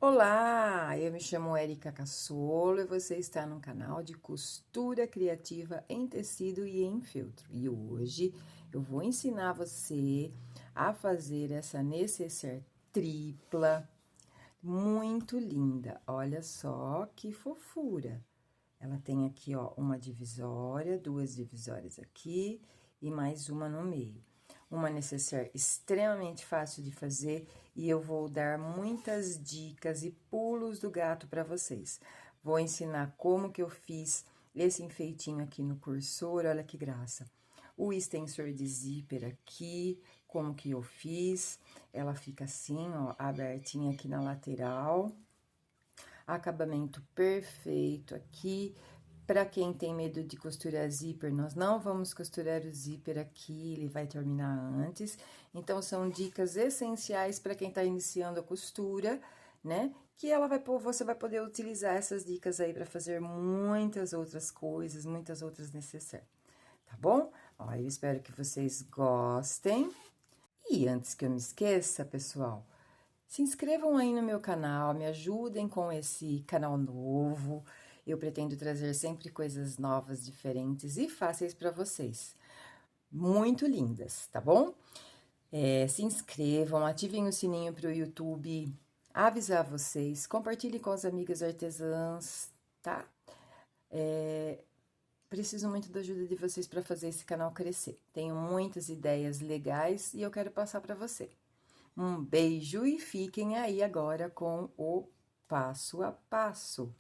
Olá, eu me chamo Érica Cassolo e você está no canal de costura criativa em tecido e em feltro. E hoje eu vou ensinar você a fazer essa nécessaire tripla muito linda. Olha só que fofura. Ela tem aqui, ó, uma divisória, duas divisórias aqui e mais uma no meio. Uma nécessaire extremamente fácil de fazer e eu vou dar muitas dicas e pulos do gato para vocês. Vou ensinar como que eu fiz esse enfeitinho aqui no cursor, olha que graça. O extensor de zíper aqui, como que eu fiz, ela fica assim, ó, abertinha aqui na lateral. Acabamento perfeito aqui. Para quem tem medo de costurar zíper, nós não vamos costurar o zíper aqui, ele vai terminar antes. Então, são dicas essenciais para quem está iniciando a costura, né? Que você vai poder utilizar essas dicas aí para fazer muitas outras coisas, muitas outras necessárias, tá bom? Ó, eu espero que vocês gostem. E antes que eu me esqueça, pessoal, se inscrevam aí no meu canal, me ajudem com esse canal novo. Eu pretendo trazer sempre coisas novas, diferentes e fáceis para vocês. Muito lindas, tá bom? Se inscrevam, ativem o sininho para o YouTube avisar vocês, compartilhem com as amigas artesãs, tá? Preciso muito da ajuda de vocês para fazer esse canal crescer. Tenho muitas ideias legais e eu quero passar para você. Um beijo e fiquem aí agora com o passo a passo.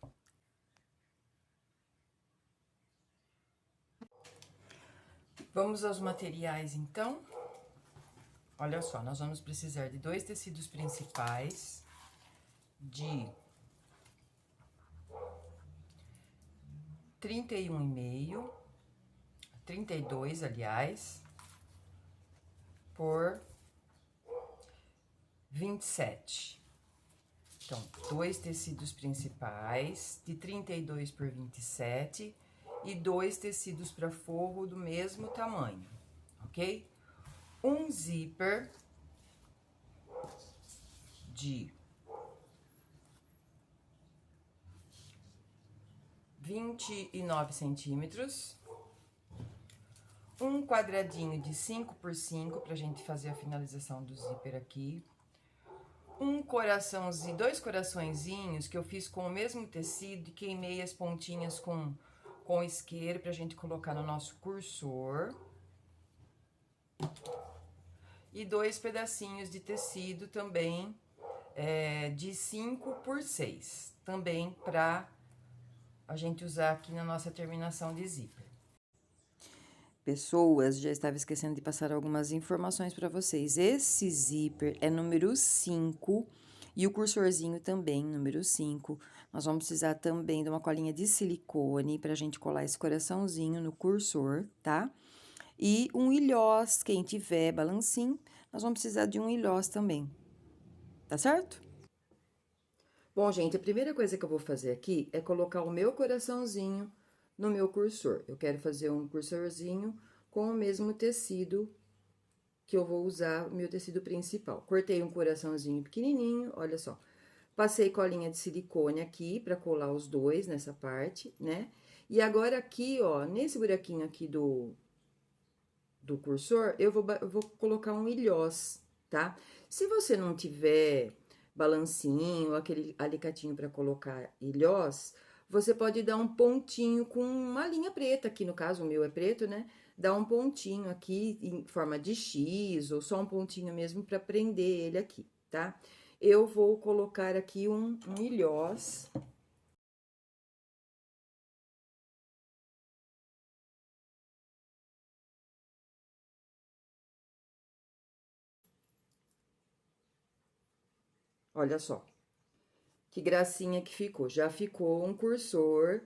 Vamos aos materiais, então. Olha só, nós vamos precisar de 2 tecidos principais, de 31,5, 32, aliás, por 27. Então, 2 tecidos principais, de 32 por 27, e 2 tecidos para forro do mesmo tamanho, ok? Um zíper de 29 centímetros, um quadradinho de 5 por 5 pra gente fazer a finalização do zíper aqui, um coraçãozinho, 2 coraçõezinhos que eu fiz com o mesmo tecido e queimei as pontinhas com isqueiro pra gente colocar no nosso cursor, e 2 pedacinhos de tecido também de 5 por 6, também pra a gente usar aqui na nossa terminação de zíper. Pessoas, já estava esquecendo de passar algumas informações para vocês. Esse zíper é número 5 e o cursorzinho também, número 5. Nós vamos precisar também de uma colinha de silicone para a gente colar esse coraçãozinho no cursor, tá? E um ilhós, quem tiver balancinho, nós vamos precisar de um ilhós também, tá certo? Bom, gente, a primeira coisa que eu vou fazer aqui é colocar o meu coraçãozinho no meu cursor. Eu quero fazer um cursorzinho com o mesmo tecido que eu vou usar, o meu tecido principal. Cortei um coraçãozinho pequenininho, olha só. Passei colinha de silicone aqui pra colar os dois nessa parte, né? E agora aqui, ó, nesse buraquinho aqui do cursor, eu vou colocar um ilhós, tá? Se você não tiver balancinho, aquele alicatinho para colocar ilhós, você pode dar um pontinho com uma linha preta, aqui no caso o meu é preto, né? Dá um pontinho aqui em forma de X, ou só um pontinho mesmo para prender ele aqui, tá? Eu vou colocar aqui um ilhós. Olha só. Que gracinha que ficou. Já ficou um cursor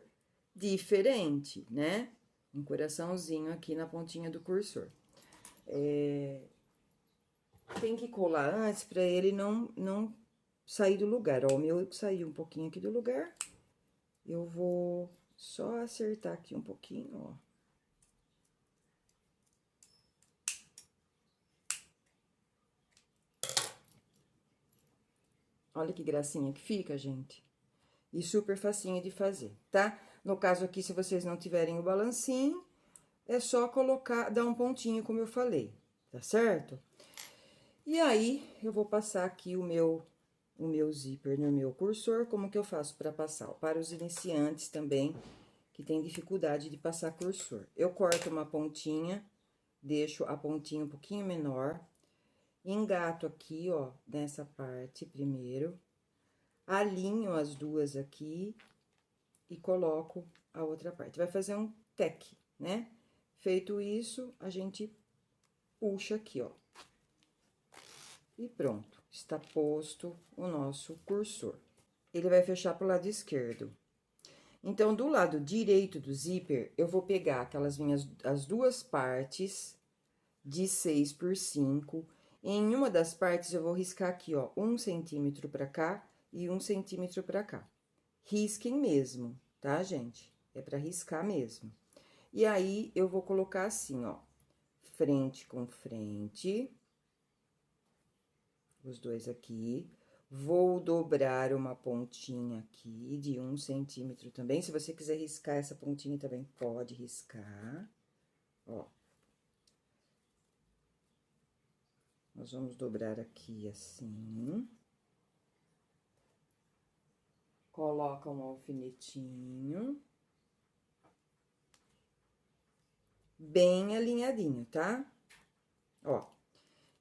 diferente, né? Um coraçãozinho aqui na pontinha do cursor. Tem que colar antes para ele não sair do lugar. Ó, o meu saiu um pouquinho aqui do lugar. Eu vou só acertar aqui um pouquinho, ó. Olha que gracinha que fica, gente. E super facinho de fazer, tá? No caso aqui, se vocês não tiverem o balancinho, é só colocar, dar um pontinho, como eu falei, tá certo? E aí, eu vou passar aqui o meu zíper no meu cursor. Como que eu faço para passar? Para os iniciantes também, que tem dificuldade de passar cursor. Eu corto uma pontinha, deixo a pontinha um pouquinho menor, engato aqui, ó, nessa parte primeiro, alinho as duas aqui e coloco a outra parte. Vai fazer um teque, né? Feito isso, a gente puxa aqui, ó. E pronto, está posto o nosso cursor. Ele vai fechar pro lado esquerdo. Então, do lado direito do zíper, eu vou pegar aquelas as duas partes de 6 por 5. Em uma das partes, eu vou riscar aqui, ó, 1 centímetro pra cá e 1 centímetro pra cá. Risquem mesmo, tá, gente? É pra riscar mesmo. E aí, eu vou colocar assim, ó, frente com frente, os dois aqui. Vou dobrar uma pontinha aqui de 1 centímetro também. Se você quiser riscar essa pontinha também, pode riscar, ó. Nós vamos dobrar aqui assim. Coloca um alfinetinho. Bem alinhadinho, tá? Ó,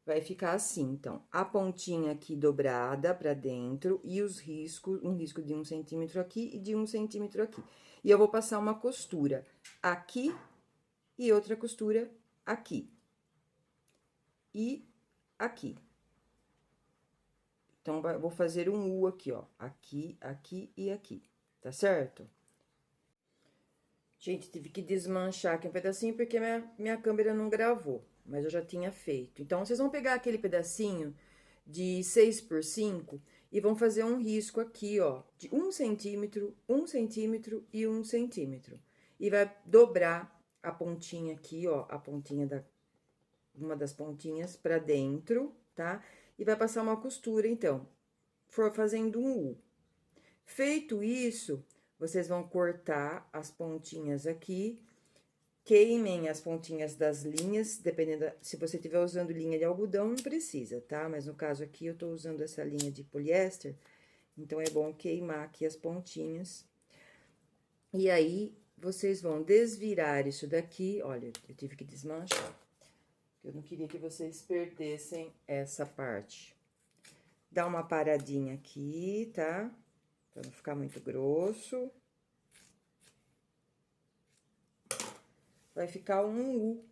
vai ficar assim, então. A pontinha aqui dobrada pra dentro e os riscos, um risco de 1 centímetro aqui e de 1 centímetro aqui. E eu vou passar uma costura aqui e outra costura aqui. E aqui. Então, vou fazer um U aqui, ó. Aqui, aqui e aqui, tá certo? Gente, tive que desmanchar aqui um pedacinho porque minha câmera não gravou, mas eu já tinha feito. Então, vocês vão pegar aquele pedacinho de 6 por 5 e vão fazer um risco aqui, ó, de 1 centímetro, 1 centímetro e 1 centímetro. E vai dobrar a pontinha aqui, ó, a pontinha uma das pontinhas pra dentro, tá? E vai passar uma costura, então, for fazendo um U. Feito isso, vocês vão cortar as pontinhas aqui, queimem as pontinhas das linhas, dependendo, se você estiver usando linha de algodão, não precisa, tá? Mas no caso aqui, eu tô usando essa linha de poliéster, então é bom queimar aqui as pontinhas. E aí, vocês vão desvirar isso daqui, olha, eu tive que desmanchar, eu não queria que vocês perdessem essa parte. Dá uma paradinha aqui, tá? Pra não ficar muito grosso. Vai ficar um U.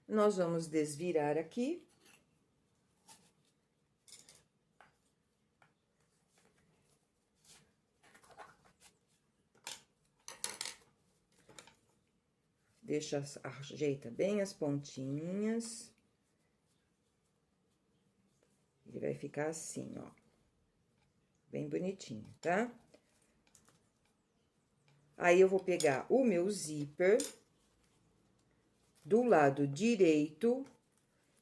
Nós vamos desvirar aqui. Ajeita bem as pontinhas. Ele vai ficar assim, ó. Bem bonitinho, tá? Aí, eu vou pegar o meu zíper do lado direito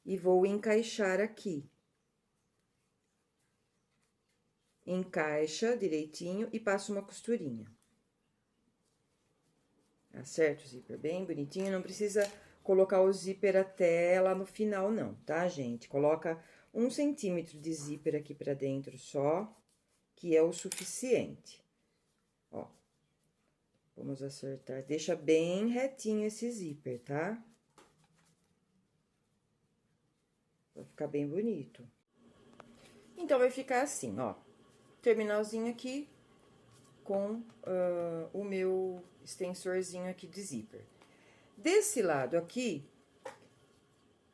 e vou encaixar aqui. Encaixa direitinho e passa uma costurinha. Tá certo? O zíper bem bonitinho, não precisa colocar o zíper até lá no final, não, tá, gente? Coloca 1 centímetro de zíper aqui pra dentro só, que é o suficiente. Ó, vamos acertar, deixa bem retinho esse zíper, tá? Vai ficar bem bonito. Então, vai ficar assim, ó, terminalzinho aqui com o meu extensorzinho aqui de zíper. Desse lado aqui,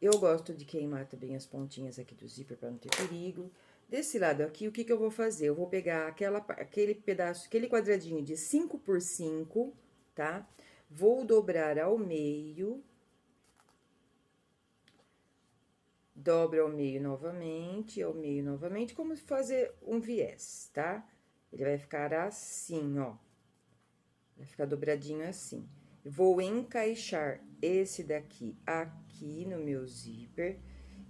eu gosto de queimar também as pontinhas aqui do zíper para não ter perigo. Desse lado aqui, o que que eu vou fazer? Eu vou pegar aquele pedaço, aquele quadradinho de 5 por 5, tá? Vou dobrar ao meio. Dobro ao meio novamente, como fazer um viés, tá? Ele vai ficar assim, ó. Vai ficar dobradinho assim. Vou encaixar esse daqui aqui no meu zíper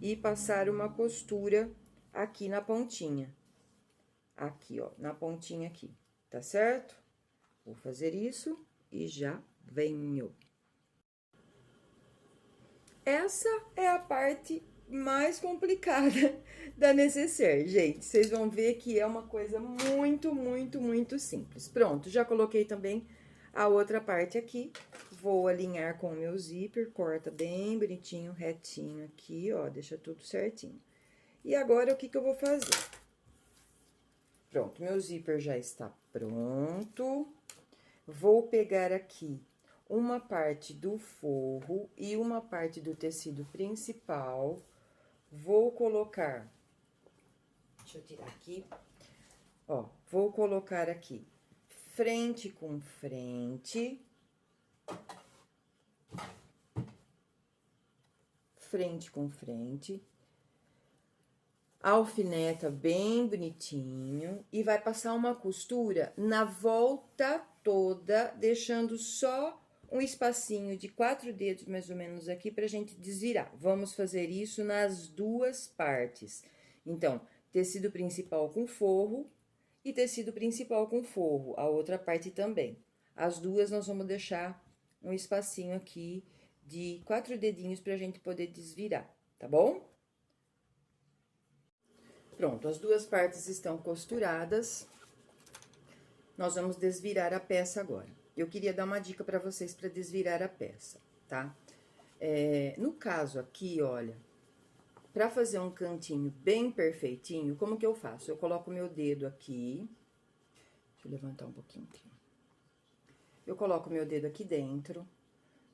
e passar uma costura aqui na pontinha. Aqui, ó, na pontinha aqui, tá certo? Vou fazer isso e já venho. Essa é a parte mais complicada da necessaire, gente. Vocês vão ver que é uma coisa muito simples. Pronto, já coloquei também a outra parte aqui. Vou alinhar com o meu zíper, corta bem bonitinho, retinho aqui, ó, deixa tudo certinho. E agora, o que que eu vou fazer? Pronto, meu zíper já está pronto. Vou pegar aqui uma parte do forro e uma parte do tecido principal. Vou colocar, deixa eu tirar aqui, ó, vou colocar aqui frente com frente, frente com frente, alfineta bem bonitinho e vai passar uma costura na volta toda, deixando só um espacinho de 4 dedos, mais ou menos, aqui pra gente desvirar. Vamos fazer isso nas duas partes. Então, tecido principal com forro e tecido principal com forro, a outra parte também. As duas nós vamos deixar um espacinho aqui de 4 dedinhos pra gente poder desvirar, tá bom? Pronto, as duas partes estão costuradas. Nós vamos desvirar a peça agora. Eu queria dar uma dica para vocês para desvirar a peça, tá? No caso aqui, olha, para fazer um cantinho bem perfeitinho, como que eu faço? Eu coloco o meu dedo aqui. Deixa eu levantar um pouquinho aqui. Eu coloco o meu dedo aqui dentro,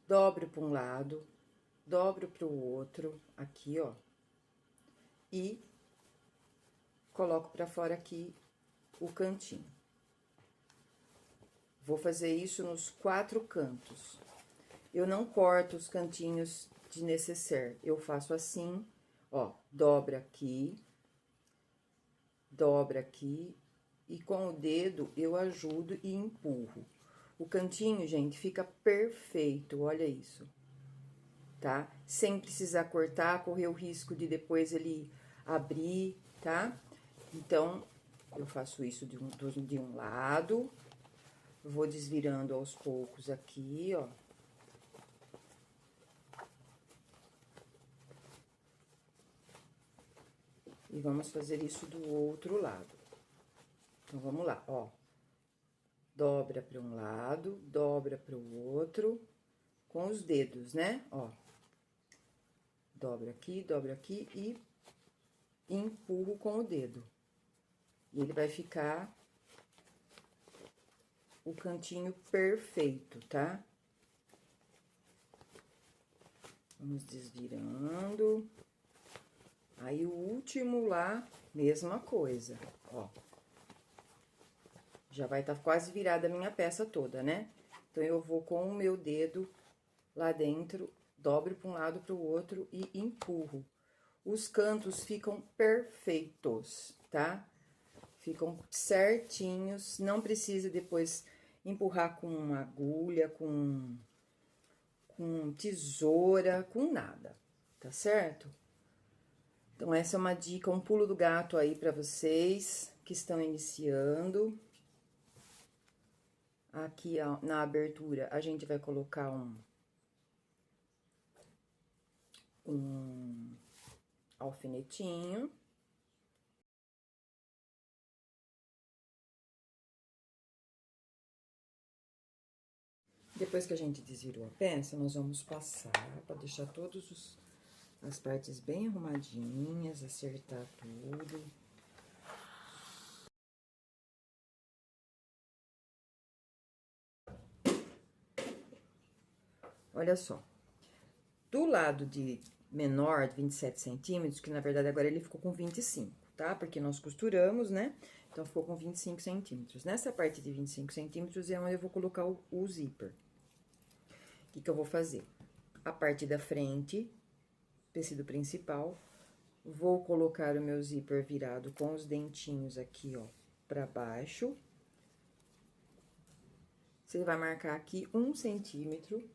dobro para um lado, dobro para o outro, aqui, ó. E coloco para fora aqui o cantinho. Vou fazer isso nos 4 cantos. Eu não corto os cantinhos de necessaire. Eu faço assim, ó, dobra aqui e com o dedo eu ajudo e empurro. O cantinho, gente, fica perfeito, olha isso, tá? Sem precisar cortar, correr o risco de depois ele abrir, tá? Então, eu faço isso de um lado. Vou desvirando aos poucos aqui, ó. E vamos fazer isso do outro lado. Então, vamos lá, ó. Dobra para um lado, dobra para o outro, com os dedos, né? Ó. Dobra aqui e empurro com o dedo. E ele vai ficar o cantinho perfeito, tá? Vamos desvirando. Aí, o último lá, mesma coisa, ó. Já vai estar quase virada a minha peça toda, né? Então, eu vou com o meu dedo lá dentro, dobro para um lado para o outro e empurro. Os cantos ficam perfeitos, tá? Ficam certinhos, não precisa depois empurrar com uma agulha, com tesoura, com nada, tá certo? Então, essa é uma dica, um pulo do gato aí pra vocês que estão iniciando. Aqui, ó, na abertura, a gente vai colocar um alfinetinho. Depois que a gente desvirou a peça, nós vamos passar para deixar as partes bem arrumadinhas, acertar tudo. Olha só, do lado de menor, de 27 centímetros, que na verdade agora ele ficou com 25, tá? Porque nós costuramos, né? Então, ficou com 25 centímetros. Nessa parte de 25 centímetros é onde eu vou colocar o zíper. O que eu vou fazer? A parte da frente, tecido principal, vou colocar o meu zíper virado com os dentinhos aqui, ó, pra baixo. Você vai marcar aqui 1 centímetro.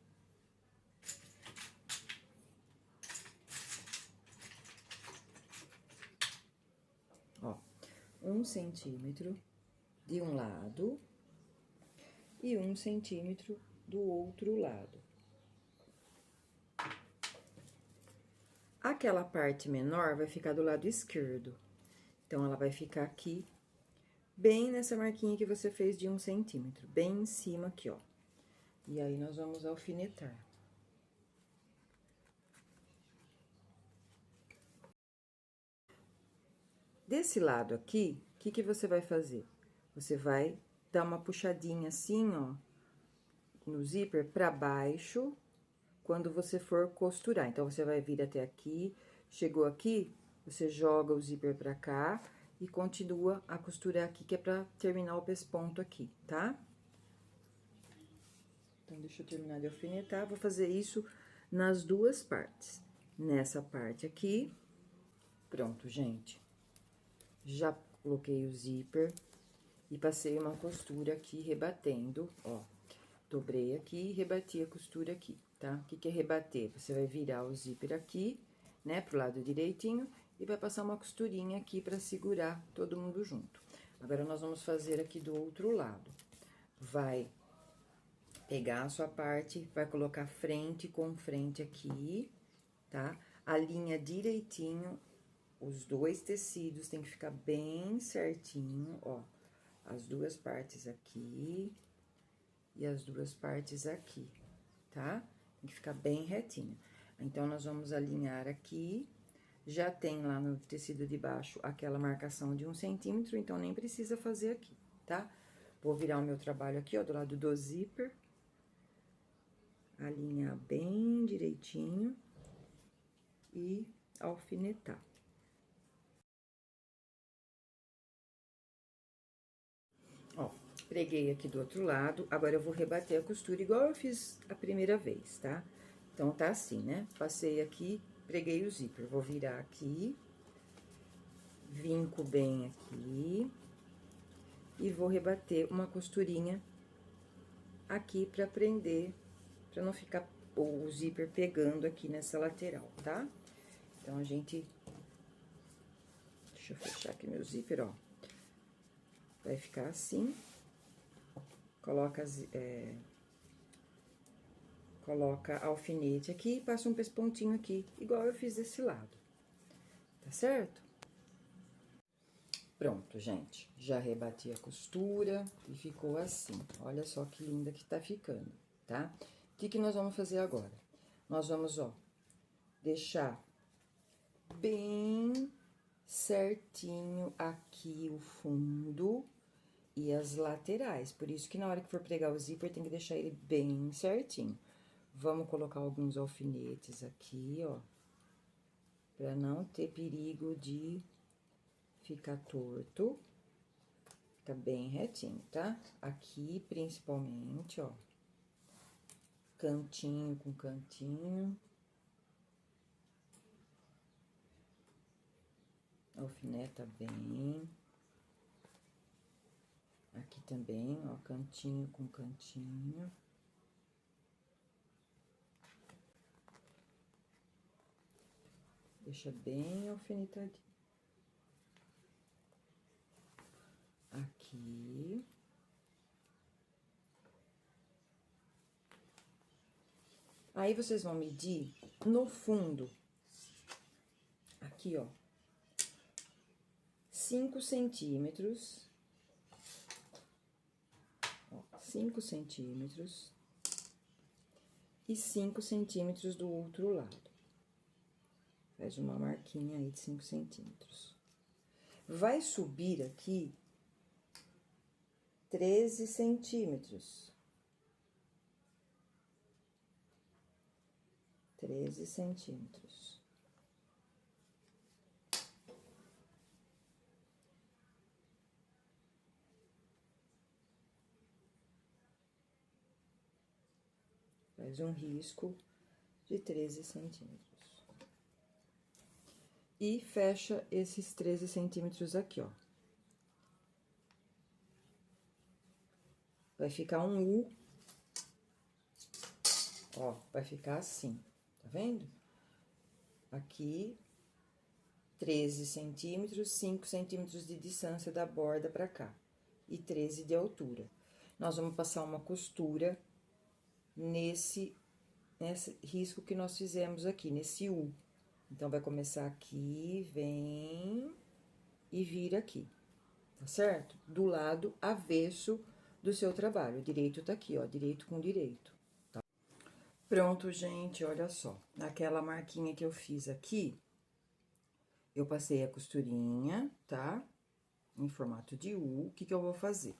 1 centímetro de um lado e 1 centímetro do outro lado. Aquela parte menor vai ficar do lado esquerdo. Então, ela vai ficar aqui, bem nessa marquinha que você fez de 1 centímetro, bem em cima aqui, ó. E aí, nós vamos alfinetar. Desse lado aqui, o que que você vai fazer? Você vai dar uma puxadinha assim, ó, no zíper pra baixo, quando você for costurar. Então, você vai vir até aqui, chegou aqui, você joga o zíper pra cá e continua a costurar aqui, que é pra terminar o pesponto aqui, tá? Então, deixa eu terminar de alfinetar, vou fazer isso nas duas partes. Nessa parte aqui, pronto, gente. Já coloquei o zíper e passei uma costura aqui, rebatendo, ó. Dobrei aqui e rebati a costura aqui, tá? O que que é rebater? Você vai virar o zíper aqui, né, pro lado direitinho, e vai passar uma costurinha aqui pra segurar todo mundo junto. Agora, nós vamos fazer aqui do outro lado. Vai pegar a sua parte, vai colocar frente com frente aqui, tá? Alinha direitinho os dois tecidos, tem que ficar bem certinho, ó. As duas partes aqui e as duas partes aqui, tá? Tem que ficar bem retinho. Então, nós vamos alinhar aqui. Já tem lá no tecido de baixo aquela marcação de 1 centímetro, então nem precisa fazer aqui, tá? Vou virar o meu trabalho aqui, ó, do lado do zíper. Alinhar bem direitinho e alfinetar. Ó, preguei aqui do outro lado, agora eu vou rebater a costura igual eu fiz a primeira vez, tá? Então, tá assim, né? Passei aqui, preguei o zíper, vou virar aqui, vinco bem aqui e vou rebater uma costurinha aqui pra prender, pra não ficar o zíper pegando aqui nessa lateral, tá? Então, a gente... Deixa eu fechar aqui meu zíper, ó. Vai ficar assim. Coloca alfinete aqui e passa um pespontinho aqui, igual eu fiz desse lado. Tá certo? Pronto, gente. Já rebati a costura e ficou assim. Olha só que linda que tá ficando, tá? O que que nós vamos fazer agora? Nós vamos, ó, deixar bem certinho aqui o fundo e as laterais. Por isso que na hora que for pregar o zíper, tem que deixar ele bem certinho. Vamos colocar alguns alfinetes aqui, ó, pra não ter perigo de ficar torto. Fica bem retinho, tá? Aqui, principalmente, ó, cantinho com cantinho. Alfineta bem. Aqui também, ó, cantinho com cantinho. Deixa bem alfinetadinho. Aqui. Aí, vocês vão medir no fundo, aqui, ó, 5 centímetros. Ó, 5 centímetros. E 5 centímetros do outro lado. Faz uma marquinha aí de 5 centímetros. Vai subir aqui 13 centímetros. 13 centímetros. Faz um risco de 13 centímetros. E fecha esses 13 centímetros aqui, ó. Vai ficar um U. Ó, vai ficar assim, tá vendo? Aqui, 13 centímetros, 5 centímetros de distância da borda pra cá. E 13 de altura. Nós vamos passar uma costura nesse risco que nós fizemos aqui, nesse U. Então, vai começar aqui, vem e vira aqui, tá certo? Do lado avesso do seu trabalho. O direito tá aqui, ó, direito com direito, tá? Pronto, gente, olha só. Naquela marquinha que eu fiz aqui, eu passei a costurinha, tá? Em formato de U. O que que eu vou fazer?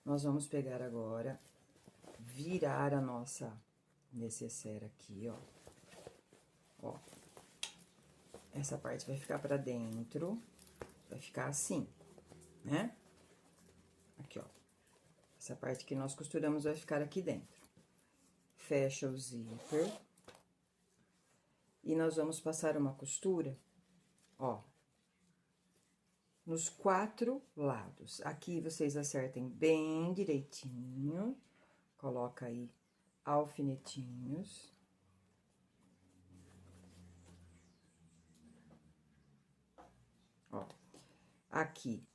Nós vamos pegar agora, virar a nossa necessaire aqui, ó. Ó. Essa parte vai ficar pra dentro, vai ficar assim, né? Aqui, ó. Essa parte que nós costuramos vai ficar aqui dentro. Fecha o zíper. E nós vamos passar uma costura, ó, nos 4 lados. Aqui vocês acertem bem direitinho. Coloca aí alfinetinhos. Ó, aqui.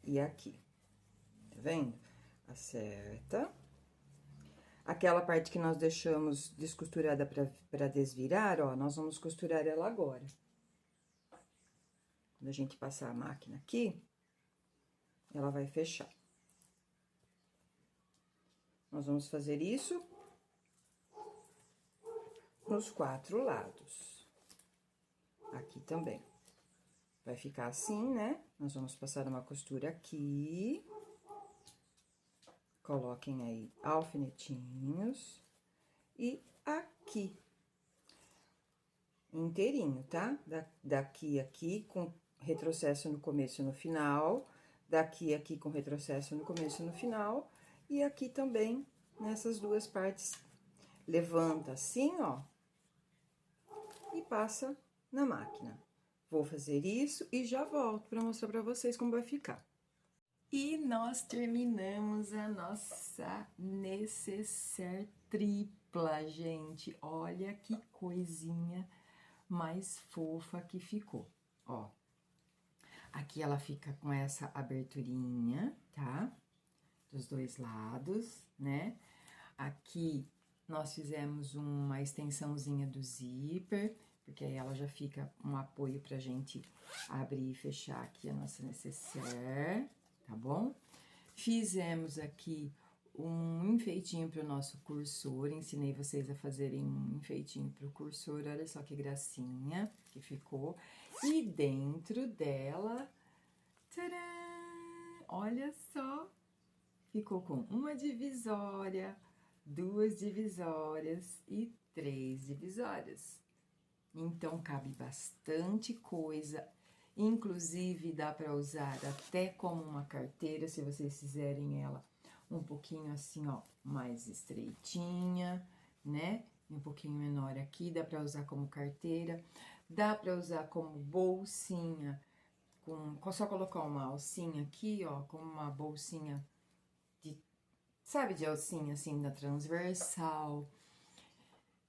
E aqui. Tá vendo? Acerta. Aquela parte que nós deixamos descosturada pra desvirar, ó, nós vamos costurar ela agora. Quando a gente passar a máquina aqui, ela vai fechar. Nós vamos fazer isso nos 4 lados. Aqui também. Vai ficar assim, né? Nós vamos passar uma costura aqui. Coloquem aí alfinetinhos. E aqui. Inteirinho, tá? Daqui aqui, com retrocesso no começo e no final. Daqui aqui, com retrocesso no começo e no final. E aqui também, nessas 2 partes. Levanta assim, ó. E passa na máquina. Vou fazer isso e já volto para mostrar para vocês como vai ficar. E nós terminamos a nossa necessaire tripla, gente. Olha que coisinha mais fofa que ficou, ó. Aqui ela fica com essa aberturinha, tá? Dos 2 lados, né? Aqui nós fizemos uma extensãozinha do zíper, porque aí ela já fica um apoio pra gente abrir e fechar aqui a nossa necessaire, tá bom? Fizemos aqui um enfeitinho pro nosso cursor, ensinei vocês a fazerem um enfeitinho pro cursor, olha só que gracinha que ficou. E dentro dela, tcharam! Olha só, ficou com uma divisória, 2 divisórias e 3 divisórias. Então, cabe bastante coisa, inclusive dá para usar até como uma carteira, se vocês fizerem ela um pouquinho assim, ó, mais estreitinha, né? Um pouquinho menor aqui, dá para usar como carteira, dá para usar como bolsinha, só colocar uma alcinha aqui, ó, como uma bolsinha sabe, de alcinha assim, na transversal.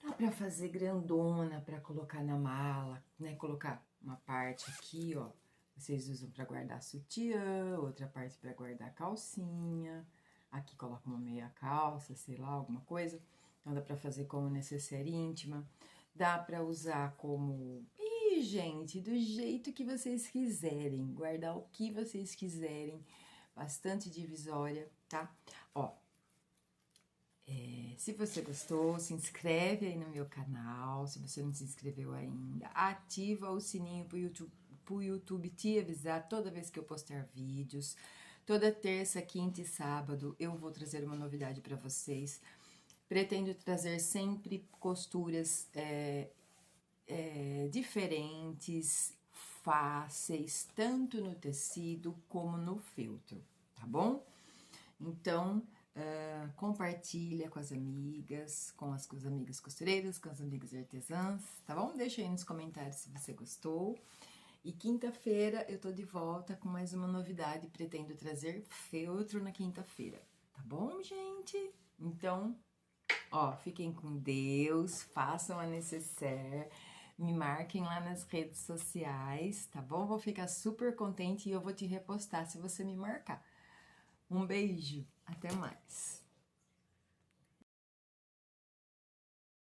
Dá pra fazer grandona pra colocar na mala, né? Colocar uma parte aqui, ó. Vocês usam pra guardar sutiã, outra parte pra guardar calcinha. Aqui coloca uma meia calça, sei lá, alguma coisa. Então, dá pra fazer como necessaire íntima. Dá pra usar como... Ih, gente, do jeito que vocês quiserem. Guardar o que vocês quiserem. Bastante divisória, tá? Ó. Se você gostou, se inscreve aí no meu canal, se você não se inscreveu ainda, ativa o sininho pro YouTube te avisar toda vez que eu postar vídeos. Toda terça, quinta e sábado eu vou trazer uma novidade para vocês. Pretendo trazer sempre costuras diferentes, fáceis, tanto no tecido como no feltro, tá bom? Então... compartilha com as amigas, com as amigas costureiras, com as amigas artesãs, tá bom? Deixa aí nos comentários se você gostou. E quinta-feira eu tô de volta com mais uma novidade, pretendo trazer feltro na quinta-feira, tá bom, gente? Então, Ó, fiquem com Deus, façam a necessaire, me marquem lá nas redes sociais, tá bom? Vou ficar super contente e eu vou te repostar se você me marcar. Um beijo, até mais.